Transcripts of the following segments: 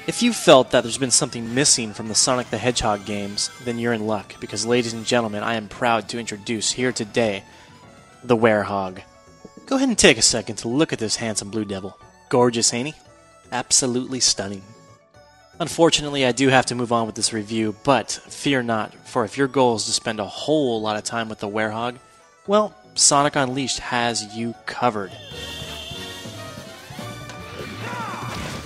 If you felt that there's been something missing from the Sonic the Hedgehog games, then you're in luck, because ladies and gentlemen, I am proud to introduce here today, the Werehog. Go ahead and take a second to look at this handsome blue devil. Gorgeous, ain't he? Absolutely stunning. Unfortunately, I do have to move on with this review, but fear not, for if your goal is to spend a whole lot of time with the Werehog, well, Sonic Unleashed has you covered.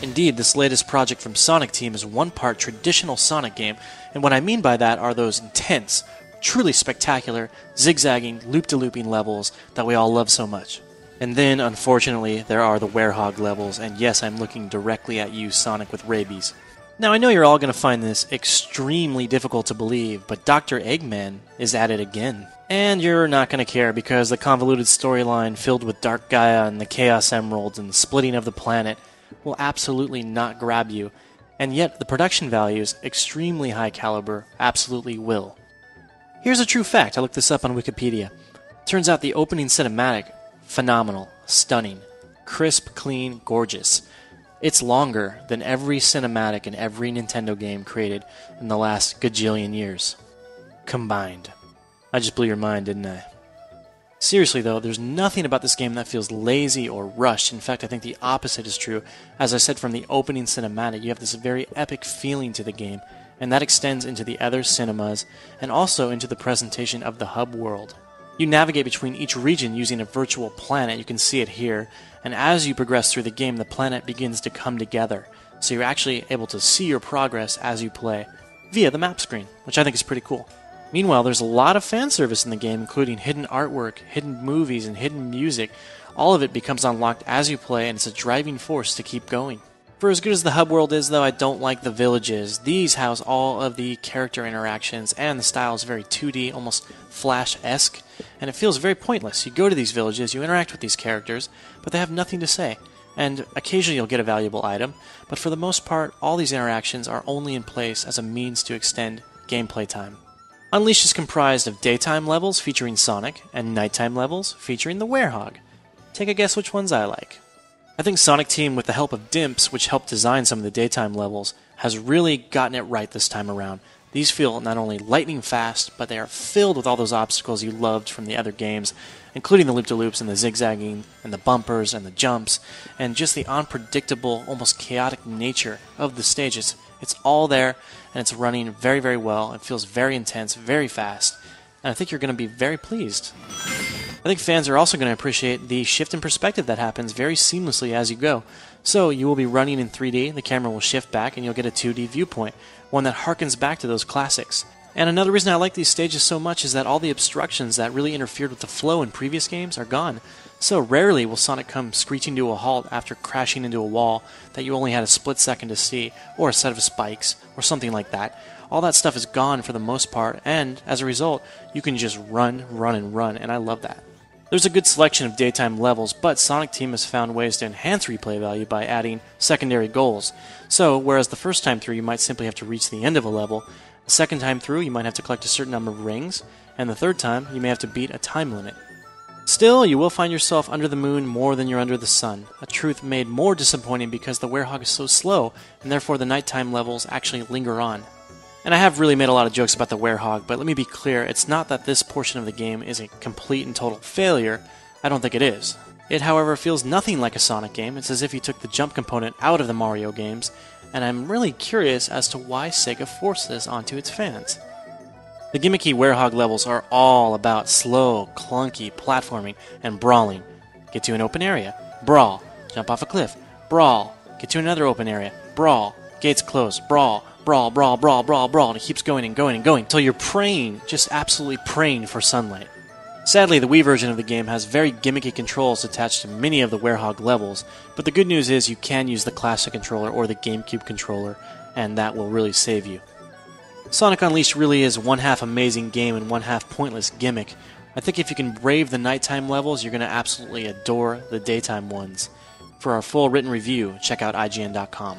Indeed, this latest project from Sonic Team is one part traditional Sonic game, and what I mean by that are those intense, truly spectacular, zigzagging, loop-de-looping levels that we all love so much. And then, unfortunately, there are the Werehog levels, and yes, I'm looking directly at you, Sonic with rabies. Now, I know you're all going to find this extremely difficult to believe, but Dr. Eggman is at it again. And you're not going to care because the convoluted storyline filled with Dark Gaia and the Chaos Emeralds and the splitting of the planet will absolutely not grab you, and yet the production values, extremely high caliber, absolutely will. Here's a true fact, I looked this up on Wikipedia. Turns out the opening cinematic, phenomenal, stunning, crisp, clean, gorgeous. It's longer than every cinematic in every Nintendo game created in the last gajillion years. Combined. I just blew your mind, didn't I? Seriously though, there's nothing about this game that feels lazy or rushed. In fact, I think the opposite is true. As I said, from the opening cinematic, you have this very epic feeling to the game, and that extends into the other cinemas, and also into the presentation of the hub world. You navigate between each region using a virtual planet, you can see it here, and as you progress through the game, the planet begins to come together, so you're actually able to see your progress as you play, via the map screen, which I think is pretty cool. Meanwhile, there's a lot of fan service in the game, including hidden artwork, hidden movies, and hidden music. All of it becomes unlocked as you play, and it's a driving force to keep going. For as good as the hub world is, though, I don't like the villages. These house all of the character interactions, and the style is very 2D, almost Flash-esque, and it feels very pointless. You go to these villages, you interact with these characters, but they have nothing to say. And occasionally you'll get a valuable item, but for the most part, all these interactions are only in place as a means to extend gameplay time. Unleashed is comprised of daytime levels featuring Sonic, and nighttime levels featuring the Werehog. Take a guess which ones I like. I think Sonic Team, with the help of Dimps, which helped design some of the daytime levels, has really gotten it right this time around. These feel not only lightning fast, but they are filled with all those obstacles you loved from the other games, including the loop-de-loops and the zigzagging, and the bumpers and the jumps, and just the unpredictable, almost chaotic nature of the stages. It's all there, and it's running very, very well. It feels very intense, very fast, and I think you're going to be very pleased. I think fans are also going to appreciate the shift in perspective that happens very seamlessly as you go. So you will be running in 3D, the camera will shift back, and you'll get a 2D viewpoint, one that harkens back to those classics. And another reason I like these stages so much is that all the obstructions that really interfered with the flow in previous games are gone. So rarely will Sonic come screeching to a halt after crashing into a wall that you only had a split second to see, or a set of spikes, or something like that. All that stuff is gone for the most part, and as a result, you can just run, and I love that. There's a good selection of daytime levels, but Sonic Team has found ways to enhance replay value by adding secondary goals. So, whereas the first time through you might simply have to reach the end of a level, the second time through you might have to collect a certain number of rings, and the third time you may have to beat a time limit. Still, you will find yourself under the moon more than you're under the sun, a truth made more disappointing because the Werehog is so slow, and therefore the nighttime levels actually linger on. And I have really made a lot of jokes about the Werehog, but let me be clear, it's not that this portion of the game is a complete and total failure. I don't think it is. It, however, feels nothing like a Sonic game. It's as if you took the jump component out of the Mario games, and I'm really curious as to why Sega forced this onto its fans. The gimmicky Werehog levels are all about slow, clunky platforming and brawling. Get to an open area, brawl, jump off a cliff, brawl, get to another open area, brawl, gates close, brawl, brawl, brawl, brawl, brawl, brawl, and it keeps going and going and going until you're praying, just absolutely praying for sunlight. Sadly, the Wii version of the game has very gimmicky controls attached to many of the Werehog levels, but the good news is you can use the Classic controller or the GameCube controller, and that will really save you. Sonic Unleashed really is one half amazing game and one half pointless gimmick. I think if you can brave the nighttime levels, you're going to absolutely adore the daytime ones. For our full written review, check out IGN.com.